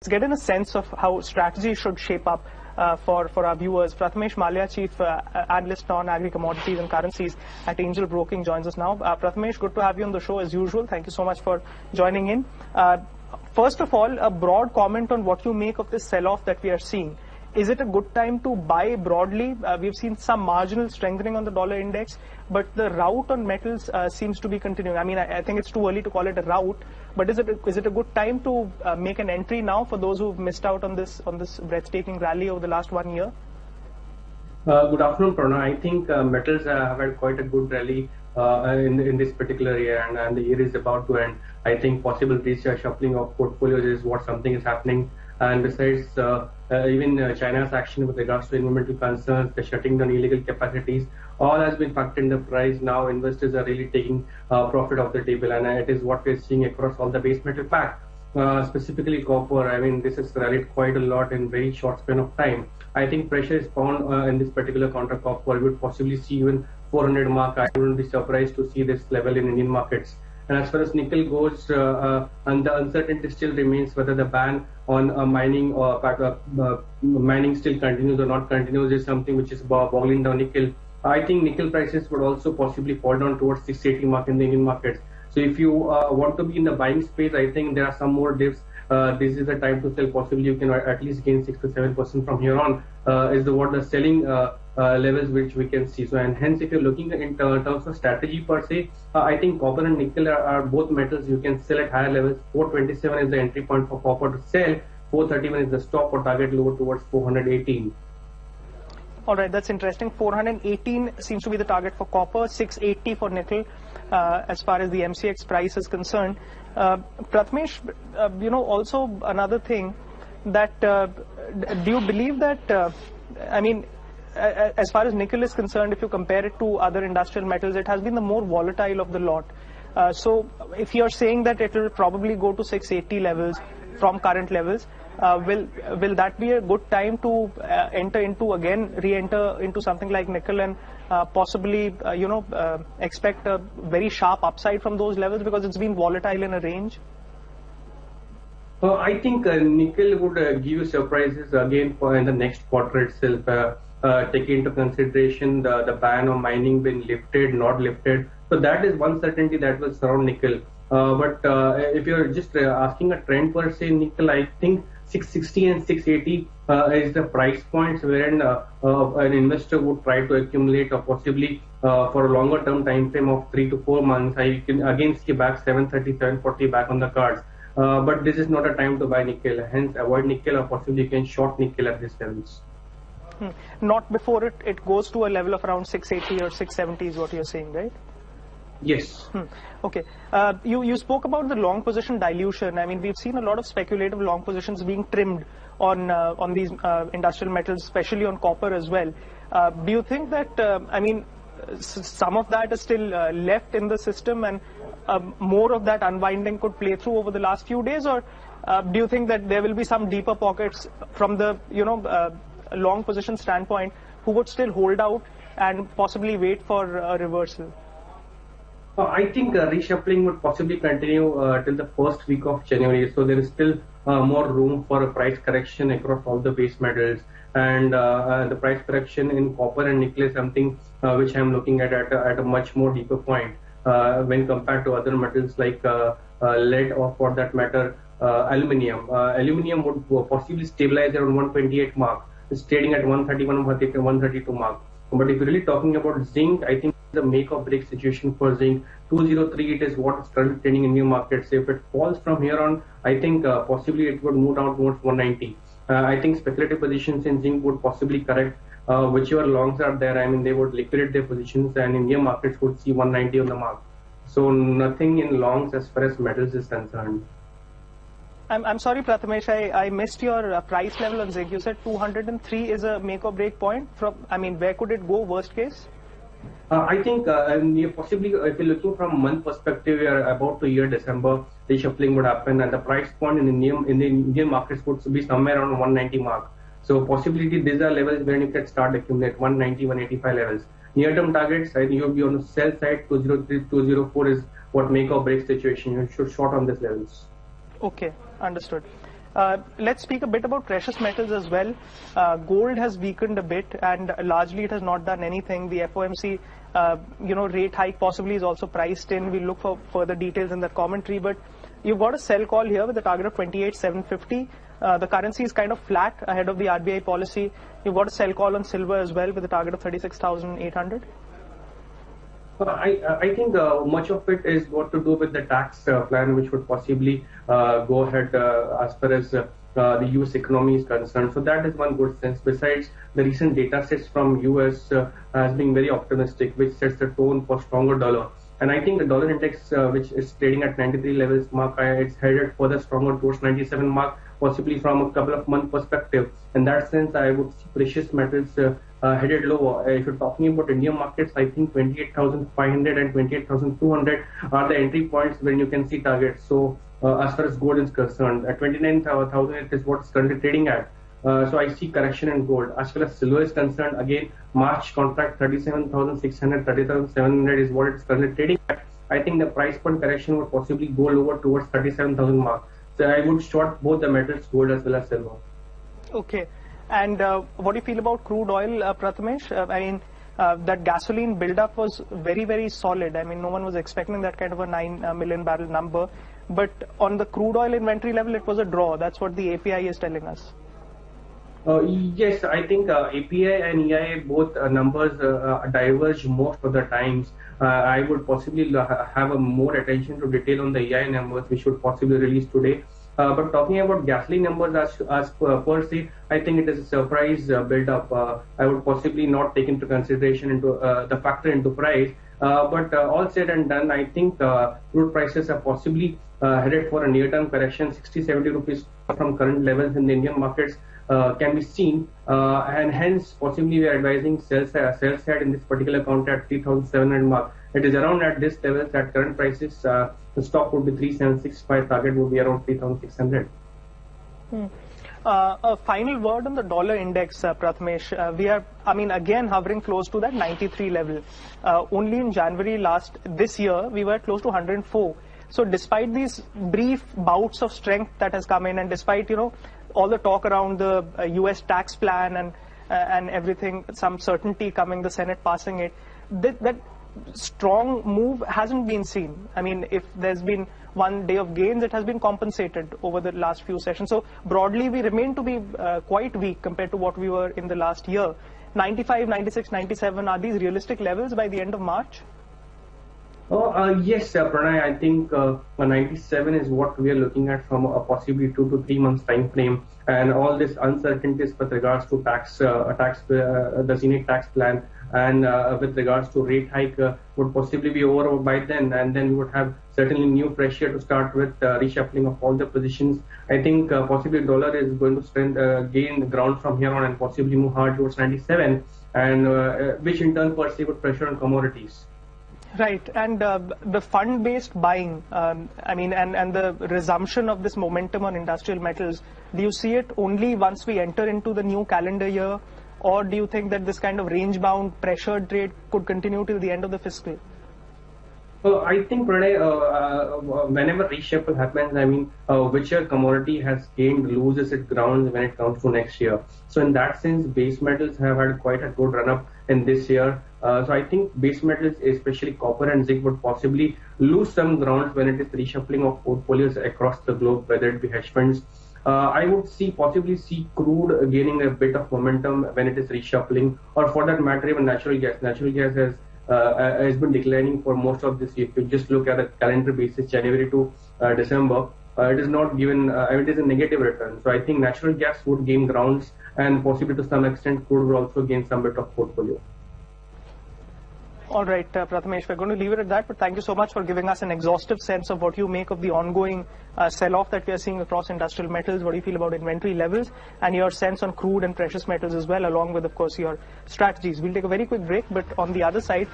Let's get in a sense of how strategy should shape up for our viewers. Prathamesh Mallya, Chief Analyst on Agri Commodities and Currencies at Angel Broking, joins us now. Prathamesh, good to have you on the show as usual. Thank you so much for joining in. First of all, a broad comment on what you make of this sell-off that we are seeing. Is it a good time to buy broadly? We've seen some marginal strengthening on the dollar index, but the rout on metals seems to be continuing. I mean, I think it's too early to call it a rout, but is it a good time to make an entry now for those who've missed out on this breathtaking rally over the last 1 year? Good afternoon, Pranay. I think metals have had quite a good rally in this particular year, and the year is about to end. I think possible reshuffling of portfolios is what something is happening. And besides, even China's action with regards to environmental concerns, the shutting down illegal capacities, all has been factored in the price. Now investors are really taking profit off the table, and it is what we're seeing across all the base metal pack. Specifically copper, I mean, this has rallied quite a lot in very short span of time. I think pressure is found in this particular counter copper. We would possibly see even 400 mark. I wouldn't be surprised to see this level in Indian markets. And as far as nickel goes, and the uncertainty still remains whether the ban on mining or mining still continues or not continues is something which is boggling down nickel. I think nickel prices would also possibly fall down towards 680 mark in the Indian markets. So if you want to be in the buying space, I think there are some more dips. This is the time to sell. Possibly you can at least gain 6 to 7% from here on. Is what the selling levels which we can see. So, and hence, if you're looking in terms of strategy per se, I think copper and nickel are both metals you can sell at higher levels. 427 is the entry point for copper to sell. 431 is the stop or target lower towards 418. All right, that's interesting. 418 seems to be the target for copper, 680 for nickel, as far as the MCX price is concerned. Prathamesh, also another thing that do you believe that, I mean, as far as nickel is concerned, if you compare it to other industrial metals, it has been the more volatile of the lot. So if you're saying that it will probably go to 680 levels from current levels, will that be a good time to re-enter into something like nickel and possibly expect a very sharp upside from those levels because it's been volatile in a range? I think nickel would give you surprises again in the next quarter itself. Taking into consideration the ban on mining being lifted, not lifted. So that is one certainty that will surround nickel. But if you're just asking a trend per se, nickel, I think 660 and 680 is the price points wherein an investor would try to accumulate or possibly for a longer term time frame of 3 to 4 months. I can again see back 730, 740 back on the cards. But this is not a time to buy nickel. Hence, avoid nickel or possibly you can short nickel at these levels. Not before it goes to a level of around 680 or 670 is what you're saying, right? Yes. Okay. You spoke about the long position dilution. I mean, we've seen a lot of speculative long positions being trimmed on these industrial metals, especially on copper as well. Do you think that, some of that is still left in the system and more of that unwinding could play through over the last few days, or do you think that there will be some deeper pockets from the, long position standpoint who would still hold out and possibly wait for a reversal? I think reshuffling would possibly continue till the first week of January. So there is still more room for a price correction across all the base metals. And the price correction in copper and nickel is something which I'm looking at a much more deeper point when compared to other metals like lead or for that matter aluminium. Aluminium would possibly stabilize around 128 mark. It's trading at 131, 132 mark. But if you're really talking about zinc, I think the make or break situation for zinc, 203 it is what is currently trading in new markets. If it falls from here on, I think possibly it would move down towards 190. I think speculative positions in zinc would possibly correct. Whichever longs are there, I mean, they would liquidate their positions and Indian markets would see 190 on the mark. So nothing in longs as far as metals is concerned. I'm sorry, Prathamesh, I missed your price level on zinc. You said 203 is a make or break point. Where could it go worst case? I think possibly if you're looking from month perspective, we are about to year December, reshuffling would happen and the price point in the Indian markets would be somewhere around 190 mark. So possibility these are levels where you can start accumulate 190, 185 levels. Near-term targets, I think you'll be on the sell side. 203, 204 is what make or break situation. You should short on these levels. Okay, understood. Let's speak a bit about precious metals as well. Gold has weakened a bit, and largely it has not done anything. The FOMC, rate hike possibly is also priced in. We'll look for further details in the commentary, but you've got a sell call here with a target of 28,750. The currency is kind of flat ahead of the RBI policy. You've got a sell call on silver as well with a target of 36,800. I think much of it is got to do with the tax plan, which would possibly go ahead as far as the US economy is concerned. So that is one good sense. Besides, the recent data sets from US has been very optimistic, which sets the tone for stronger dollar. And I think the dollar index, which is trading at 93 levels mark, it's headed further stronger towards 97 mark, possibly from a couple of month perspective. In that sense, I would see precious metals headed lower. If you're talking about Indian markets, I think 28,500 and 28,200 are the entry points when you can see targets. So as far as gold is concerned, at 29,000 it is what's currently trading at. So I see correction in gold. As far as silver is concerned, again, March contract 37,600, 37,700 is what it's currently trading at. I think the price point correction would possibly go lower towards 37,000 mark. So I would short both the metals, gold as well as silver. Okay. And what do you feel about crude oil, Prathamesh? That gasoline buildup was very, very solid. I mean, no one was expecting that kind of a 9 million barrel number. But on the crude oil inventory level, it was a draw. That's what the API is telling us. Yes, I think API and EIA both numbers diverge most of the times. I would possibly have a more attention to detail on the EIA numbers, which should possibly release today. But talking about gasoline numbers as per se, I think it is a surprise build-up. I would possibly not take into consideration into the factor into price. But all said and done, I think crude prices are possibly headed for a near-term correction. 60-70 rupees from current levels in the Indian markets can be seen, and hence possibly we are advising sell side in this particular count at 3,700 mark. It is around at this level at current prices. The stock would be 3,765. Target would be around 3,600. A final word on the dollar index, Prathamesh. We are, again hovering close to that 93 level. Only in January this year, we were close to 104. So despite these brief bouts of strength that has come in, and despite all the talk around the US tax plan and everything, some certainty coming, the Senate passing it, that strong move hasn't been seen. I mean, if there's been one day of gains, it has been compensated over the last few sessions. So broadly, we remain to be quite weak compared to what we were in the last year. 95, 96, 97, are these realistic levels by the end of March? Yes, Pranay, I think 97 is what we are looking at from a possibly 2 to 3 months time frame, and all this uncertainties with regards to the Senate tax plan, and with regards to rate hike would possibly be over by then, and then we would have certainly new pressure to start with reshuffling of all the positions. I think possibly dollar is going to gain ground from here on and possibly move hard towards 97, and which in turn per se would pressure on commodities. Right, and the fund-based buying, and the resumption of this momentum on industrial metals, do you see it only once we enter into the new calendar year, or do you think that this kind of range-bound pressured trade could continue till the end of the fiscal? I think, Pranay, whenever reshuffle happens, whichever commodity has gained loses its ground when it comes to next year. So in that sense, base metals have had quite a good run-up in this year. So I think base metals, especially copper and zinc, would possibly lose some ground when it is reshuffling of portfolios across the globe, whether it be hedge funds. I would possibly see crude gaining a bit of momentum when it is reshuffling, or for that matter, even natural gas. Natural gas has been declining for most of this year. If you just look at the calendar basis, January to December, it is not given, it is a negative return. So I think natural gas would gain grounds, and possibly to some extent crude will also gain some bit of portfolio. All right, Prathamesh, we're going to leave it at that, but thank you so much for giving us an exhaustive sense of what you make of the ongoing sell-off that we are seeing across industrial metals, what do you feel about inventory levels, and your sense on crude and precious metals as well, along with, of course, your strategies. We'll take a very quick break, but on the other side,